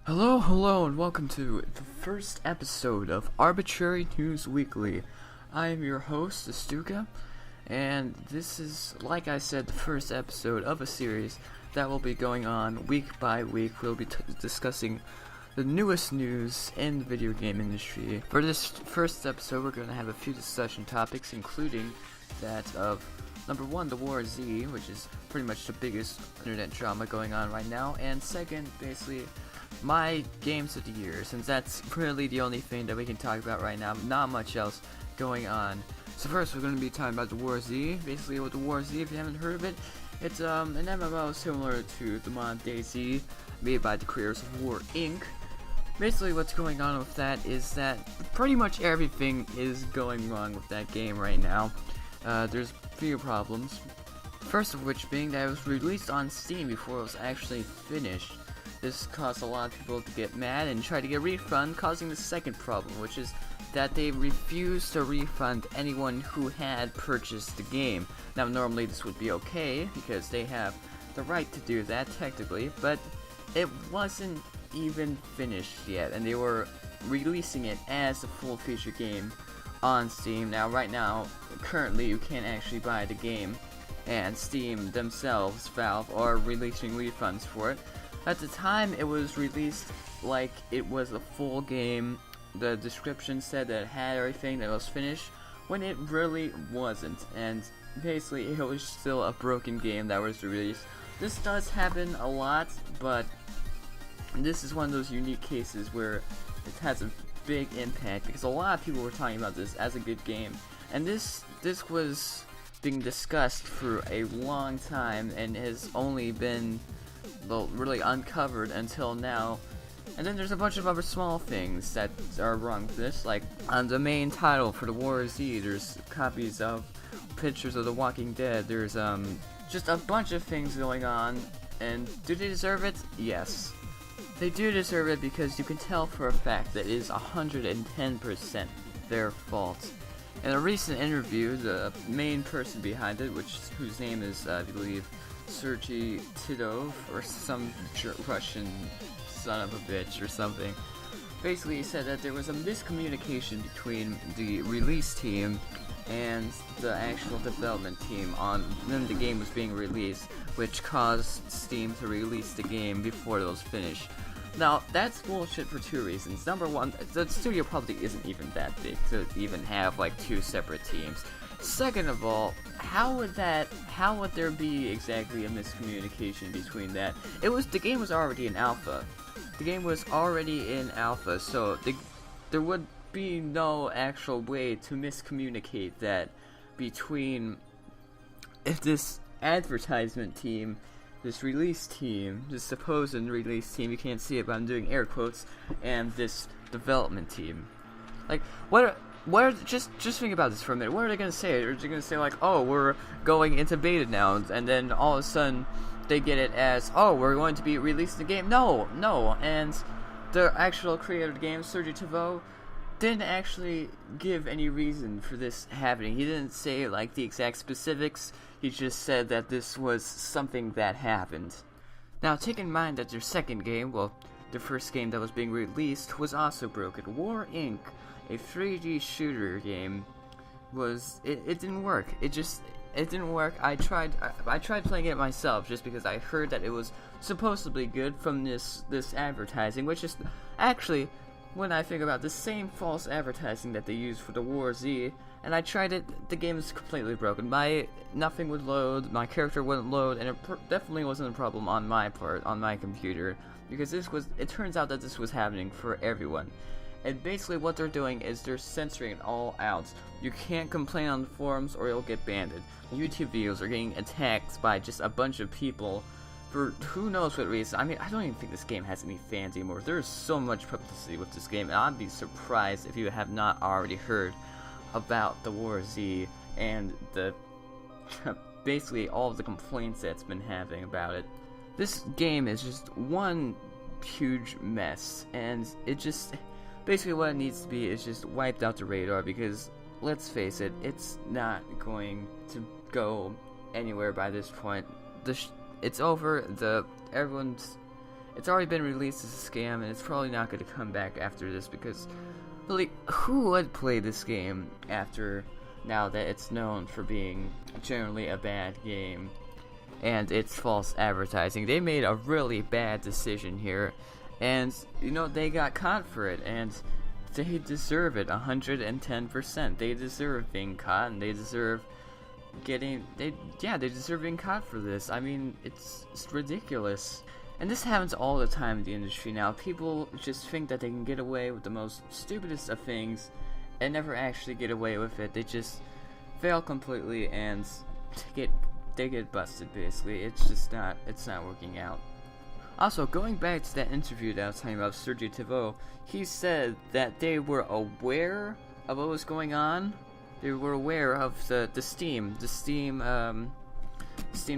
Hello, and welcome to the first episode of Arbitrary News Weekly. I am your host, Astuka, and this is, like I said, the first episode of a series that will be going on week by week. We'll be discussing the newest news in the video game industry. For this first episode, we're going to have a few discussion topics, including that of number one, the War Z, which is pretty much the biggest internet drama going on right now, and second, basically, my games of the year, since that's really the only thing that we can talk about right now, not much else going on. So first, we're going to be talking about the War Z. Basically, with the War Z, if you haven't heard of it, it's an MMO similar to the mod DayZ, made by the creators of War Inc. Basically, what's going on with that is that pretty much everything is going wrong with that game right now. There's a few problems. First of which being that it was released on Steam before it was actually finished. This caused a lot of people to get mad and try to get a refund, causing the second problem, which is that they refused to refund anyone who had purchased the game. Now, normally this would be okay, because they have the right to do that, technically, but it wasn't even finished yet, and they were releasing it as a full-feature game on Steam. Now, right now, currently, you can't actually buy the game, and Steam themselves, Valve, are releasing refunds for it. At the time it was released like it was a full game. The description said that it had everything, that it was finished, when it really wasn't, and basically it was still a broken game that was released. This does happen a lot, but this is one of those unique cases where it has a big impact, because a lot of people were talking about this as a good game, and this was being discussed for a long time and has only been really uncovered until now. And then there's a bunch of other small things that are wrong with this, like on the main title for the War Z, there's copies of pictures of The Walking Dead. There's just a bunch of things going on, and do they deserve it? Yes. They do deserve it, because you can tell for a fact that it is 110% their fault. In a recent interview, the main person behind it, whose name is, I believe, Sergei Titov, or some Russian son of a bitch or something. Basically, he said that there was a miscommunication between the release team and the actual development team when the game was being released, which caused Steam to release the game before it was finished. Now, that's bullshit for two reasons. Number one, the studio probably isn't even that big to even have like two separate teams. Second of all, how would there be exactly a miscommunication between that? The game was already in alpha. The game was already in alpha, so there would be no actual way to miscommunicate that between this advertisement team, this release team, this supposed release team, you can't see it but I'm doing air quotes, and this development team. Like, just think about this for a minute. What are they gonna say? Are they gonna say like, oh, we're going into beta now, and then all of a sudden they get it as, oh, we're going to be releasing the game? No, and the actual creator of the game, Sergei Titov, didn't actually give any reason for this happening. He didn't say like the exact specifics. He just said that this was something that happened. Now, take in mind that their second game, well, the first game that was being released, was also broken. War Inc., a 3D shooter game, it didn't work. It didn't work. I tried playing it myself just because I heard that it was supposedly good from this advertising, which is actually, when I think about the same false advertising that they used for the War Z, and I tried it, the game is completely broken. Nothing would load, my character wouldn't load, and it definitely wasn't a problem on my part, on my computer, because it turns out that this was happening for everyone. And basically what they're doing is they're censoring it all out. You can't complain on the forums or you'll get banned. YouTube videos are getting attacked by just a bunch of people for who knows what reason. I mean, I don't even think this game has any fans anymore. There's so much publicity with this game, and I'd be surprised if you have not already heard about the War Z and the basically all of the complaints that's been having about it. This game is just one huge mess, and it just basically what it needs to be is just wiped out the radar, because let's face it, it's not going to go anywhere by this point. It's over. it's already been released as a scam, and it's probably not going to come back after this, because really, who would play this game after now that it's known for being generally a bad game and it's false advertising? They made a really bad decision here, and they got caught for it, and they deserve it 110%. They deserve being caught, and they deserve they deserve being caught for this. I mean, it's ridiculous. And this happens all the time in the industry now. People just think that they can get away with the most stupidest of things and never actually get away with it. They just fail completely and they get busted, basically. It's not working out. Also, going back to that interview that I was talking about, Sergio Tavo, he said that they were aware of what was going on. They were aware of the Steam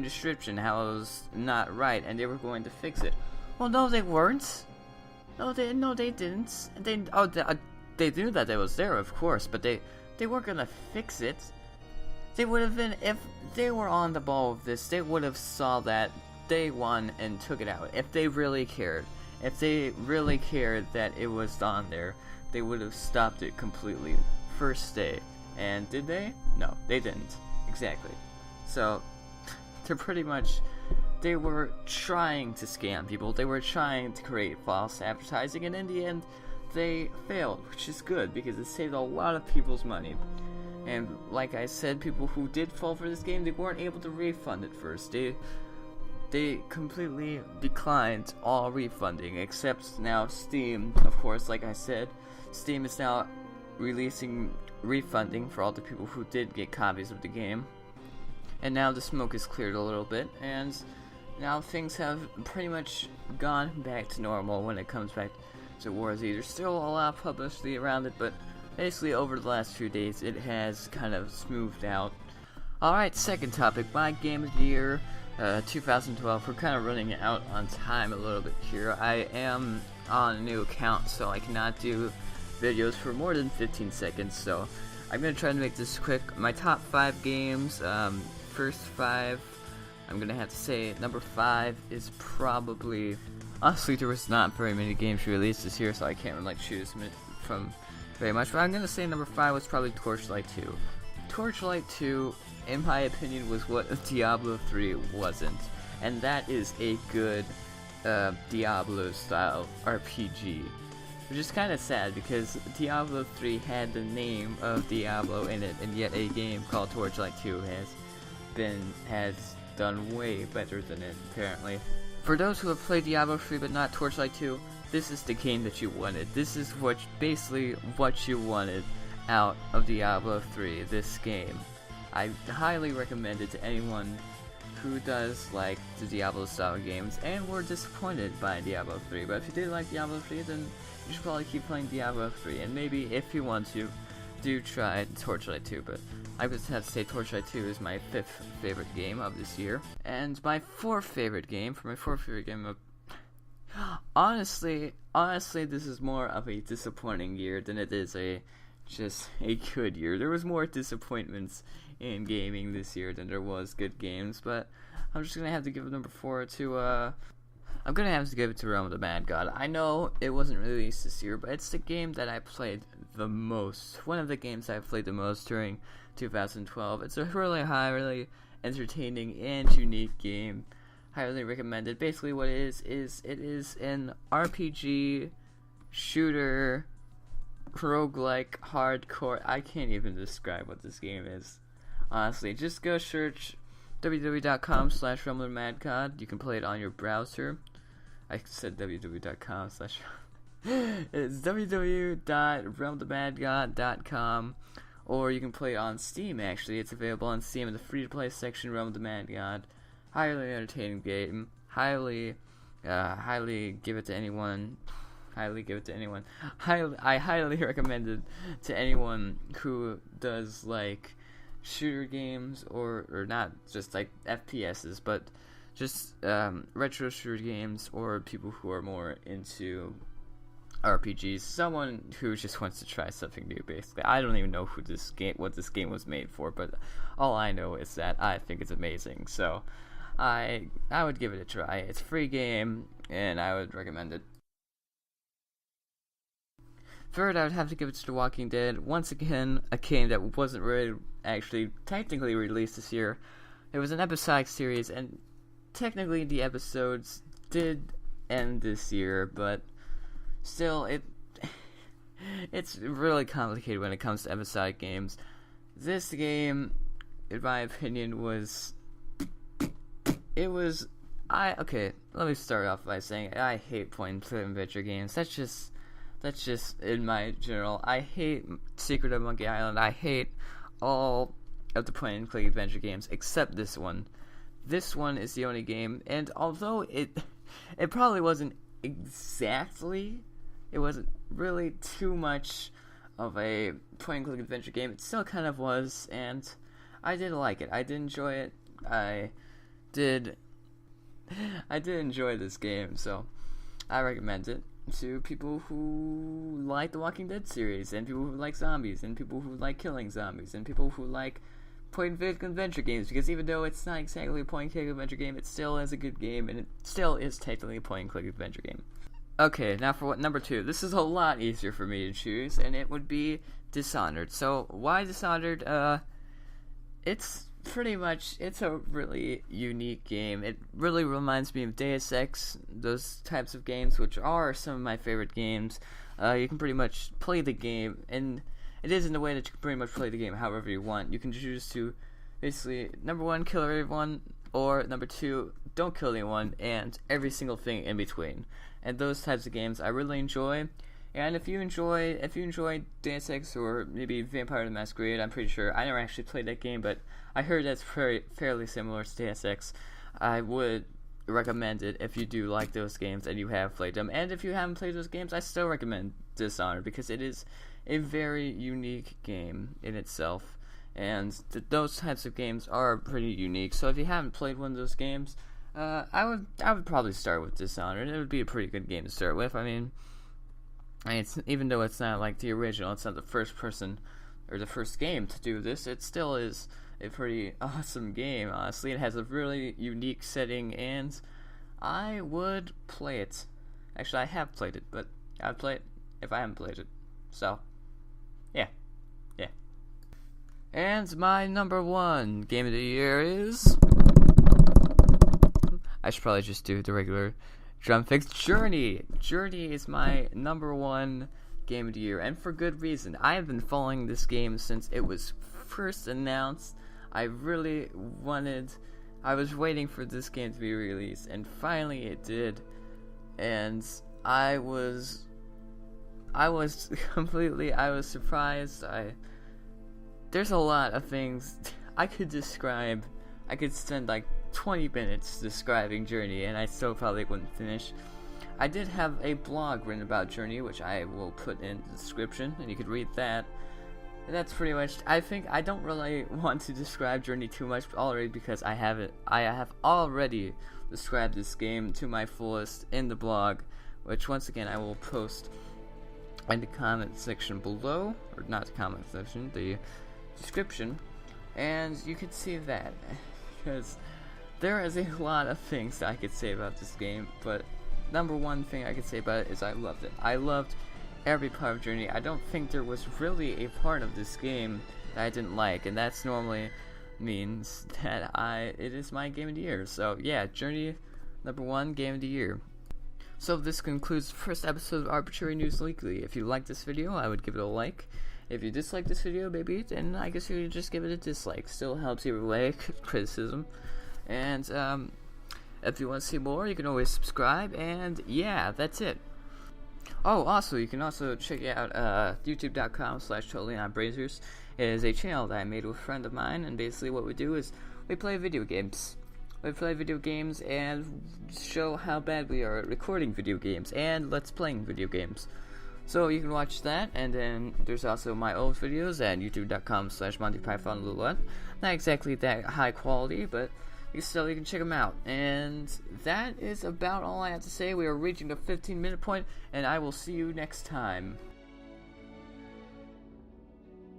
description, how it was not right, and they were going to fix it. Well, no, they weren't. No, they didn't. They knew that it was there, of course, but they weren't gonna fix it. They would have been, if they were on the ball with this, they would have saw that day one and took it out. If they really cared, that it was on there, they would have stopped it completely first day. And did they? No, they didn't. Exactly. So they were trying to scam people. They were trying to create false advertising, and in the end, they failed, which is good because it saved a lot of people's money. And like I said, people who did fall for this game, they weren't able to refund it first. They completely declined all refunding, except now Steam, of course, like I said. Steam is now releasing refunding for all the people who did get copies of the game. And now the smoke is cleared a little bit, and now things have pretty much gone back to normal when it comes back to War Z. There's still a lot of publicity around it, but basically over the last few days it has kind of smoothed out. Alright, second topic, my game of the year, 2012. We're kind of running out on time a little bit here. I am on a new account, so I cannot do videos for more than 15 seconds, so I'm going to try to make this quick. My top 5 games, first 5, I'm going to have to say number 5 is probably, honestly there was not very many games released this year, so I can't really choose from very much, but I'm going to say number 5 was probably Torchlight 2. Torchlight 2, in my opinion, was what Diablo 3 wasn't, and that is a good Diablo style RPG. Which is kind of sad because Diablo 3 had the name of Diablo in it, and yet a game called Torchlight 2 has done way better than it, apparently. For those who have played Diablo 3 but not Torchlight 2, this is the game that you wanted. This is basically what you wanted out of Diablo 3, this game. I highly recommend it to anyone who does like the Diablo style games and were disappointed by Diablo 3. But if you did like Diablo 3, then you should probably keep playing Diablo 3, and maybe if you want to, do try Torchlight 2, but I would have to say Torchlight 2 is my 5th favorite game of this year. And my 4th favorite game, honestly, this is more of a disappointing year than it is just a good year. There was more disappointments in gaming this year than there was good games, but I'm just gonna have to give number 4 to I'm gonna have to give it to Realm of the Mad God. I know it wasn't released this year, but it's the game that I played the most. One of the games I played the most during 2012. It's a really highly entertaining and unique game. Highly recommended. Basically what it is an RPG shooter roguelike hardcore. I can't even describe what this game is. Honestly, just go search www.com/realmofthemadgod. You can play it on your browser. I said www.com/ It's www.realmofthemadgod.com, or you can play it on Steam. Actually, it's available on Steam in the free-to-play section. Realm of the Mad God, highly entertaining game. Highly give it to anyone. I highly recommend it to anyone who does like shooter games, or not just like FPSs, but just retro shooter games, or people who are more into RPGs. Someone who just wants to try something new, basically. I don't even know what this game was made for, but all I know is that I think it's amazing. So I would give it a try. It's a free game. and I would recommend it. Third, I would have to give it to The Walking Dead. Once again, a game that wasn't really actually technically released this year. It was an episodic series, and technically the episodes did end this year, but still, it's really complicated when it comes to episodic games. This game, in my opinion, okay, let me start off by saying I hate point-and-click adventure games. That's just in my general. I hate Secret of Monkey Island. I hate all of the point-and-click adventure games except this one. This one is the only game, and although it probably wasn't exactly, it wasn't really too much of a point-and-click adventure game, it still kind of was, and I did like it. I did enjoy it. I did enjoy this game, so I recommend it to people who like the Walking Dead series, and people who like zombies, and people who like killing zombies, and people who like point-and-click adventure games, because even though it's not exactly a point-and-click adventure game, it still is a good game, and it still is technically a point-and-click adventure game. Okay, now for number 2. This is a lot easier for me to choose, and it would be Dishonored. So, why Dishonored? It's a really unique game. It really reminds me of Deus Ex, those types of games, which are some of my favorite games. You can pretty much play the game, and it is in the way that you can pretty much play the game however you want. You can choose to, basically, number 1, kill everyone, or number 2, don't kill anyone, and every single thing in between. And those types of games I really enjoy. And if you enjoy Deus Ex or maybe Vampire the Masquerade, I'm pretty sure, I never actually played that game, but I heard that's fairly similar to Deus Ex. I would recommend it if you do like those games and you have played them. And if you haven't played those games, I still recommend Dishonored, because it is a very unique game in itself. And those types of games are pretty unique. So if you haven't played one of those games, I would probably start with Dishonored. It would be a pretty good game to start with. I mean, it's, even though it's not like the original, it's not the first person or the first game to do this, it still is a pretty awesome game. Honestly, it has a really unique setting, and I would play it. Actually, I have played it, but I'd play it if I haven't played it. So, yeah. And my number 1 game of the year is, I should probably just do the regular drum fix. Journey is my number 1 game of the year, and for good reason. I have been following this game since it was first announced. I was waiting for this game to be released, and finally it did. And I was surprised. There's a lot of things I could describe. I could spend like 20 minutes describing Journey, and I still probably wouldn't finish. I did have a blog written about Journey, which I will put in the description, and you could read that. And that's pretty much. I think I don't really want to describe Journey too much already, because I have already described this game to my fullest in the blog, which once again I will post in the comment section below, or not the comment section, the description, and you can see that, because there is a lot of things that I could say about this game, but number 1 thing I could say about it is I loved it. I loved every part of Journey. I don't think there was really a part of this game that I didn't like, and that's normally means that it is my game of the year. So yeah, Journey, number 1 game of the year. So this concludes the first episode of Arbitrary News Weekly. If you liked this video, I would give it a like. If you dislike this video, maybe, then I guess you could just give it a dislike. Still helps either way, criticism. And if you want to see more, you can always subscribe. And yeah, that's it. Oh, also, you can also check out youtube.com/TotallyNotBrazers. It is a channel that I made with a friend of mine, and basically what we do is we play video games. We play video games and show how bad we are at recording video games and let's playing video games. So you can watch that, and then there's also my old videos at youtube.com/MontyPython. Not exactly that high quality, but you can check them out. And that is about all I have to say. We are reaching the 15-minute point, and I will see you next time.